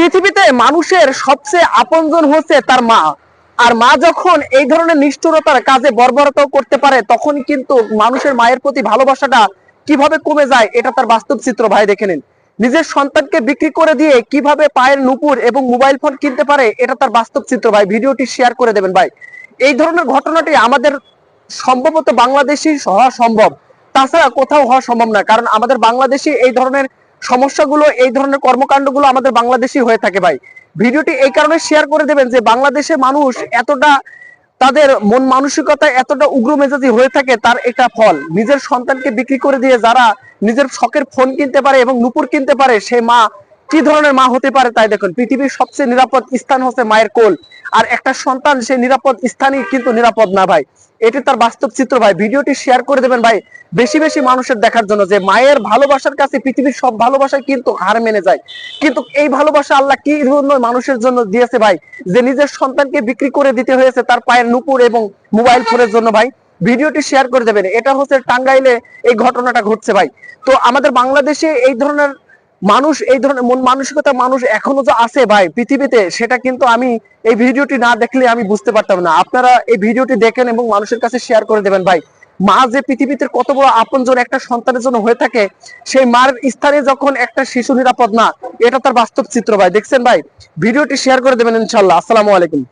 পৃথিবীতে মানুষের সবচেয়ে আপনজন হচ্ছে তার মা। আর মা যখন এই ধরনের নিষ্ঠুরতার কাজে বর্বরতা করতে পারে তখন কিন্তু মানুষের মায়ের প্রতি ভালোবাসাটা কিভাবে কমে যায় এটা তার বাস্তব চিত্র ভাই দেখে নিন। নিজের সন্তানকে বিক্রি করে দিয়ে কিভাবে পায়ের নুপুর এবং মোবাইল ফোন কিনতে পারে এটা তার বাস্তব চিত্র ভাই। ভিডিওটি শেয়ার করে দেবেন ভাই। এই ধরনের ঘটনাটি আমাদের সম্ভবত বাংলাদেশি হওয়া সম্ভব, তাছাড়া কোথাও হওয়া সম্ভব না, কারণ আমাদের বাংলাদেশি এই ধরনের সমস্যাগুলো, এই ধরনের কর্মকাণ্ডগুলো আমাদের বাংলাদেশি হয়ে থাকে ভাই। ভিডিওটি এই কারণে শেয়ার করে দেবেন যে বাংলাদেশে মানুষ এতটা, তাদের মন মানসিকতা এতটা উগ্র মেজাজি হয়ে থাকে, তার একটা ফল। নিজের সন্তানকে বিক্রি করে দিয়ে যারা নিজের শখের ফোন কিনতে পারে এবং নুপুর কিনতে পারে, সে মা কি ধরনের মা হতে পারে তাই দেখুন। পৃথিবীর সবচেয়ে নিরাপদ স্থান হচ্ছে মায়ের কোল, আর একটা সন্তান সেই নিরাপদ স্থানই কিন্তু নিরাপদ না ভাই। এটি তার বাস্তব চিত্র ভাই। ভিডিওটি শেয়ার করে দেবেন ভাই বেশি বেশি মানুষের দেখার জন্য, যে মায়ের ভালোবাসার কাছে পৃথিবীর সব ভালোবাসায় কিন্তু হার মেনে যায়। কিন্তু এই ভালোবাসা আল্লাহ কি জন্য মানুষের জন্য দিয়েছে ভাই, যে নিজের সন্তানকে বিক্রি করে দিতে হয়েছে তার পায়ের নুপুর এবং মোবাইল ফোনের জন্য ভাই। ভিডিওটি শেয়ার করে দেবেন। এটা হচ্ছে টাঙ্গাইলে এই ঘটনাটা ঘটছে ভাই। তো আমাদের বাংলাদেশে এই ধরনের মানুষ, এই ধরনের মন মানসিকতা মানুষ এখনো যে আছে ভাই পৃথিবীতে, সেটা কিন্তু আমি এই ভিডিওটি না দেখলে আমি বুঝতে পারতাম না। আপনারা এই ভিডিওটি দেখেন এবং মানুষের কাছে শেয়ার করে দেবেন ভাই। মা যে পৃথিবীতে কত বড় আপনজন একটা সন্তানের জন্য হয়ে থাকে, সেই মার স্থানে যখন একটা শিশু নিরাপদ না, এটা তার বাস্তব চিত্র ভাই। দেখছেন ভাই, ভিডিওটি শেয়ার করে দেবেন ইনশাল্লাহ। আসসালামু আলাইকুম।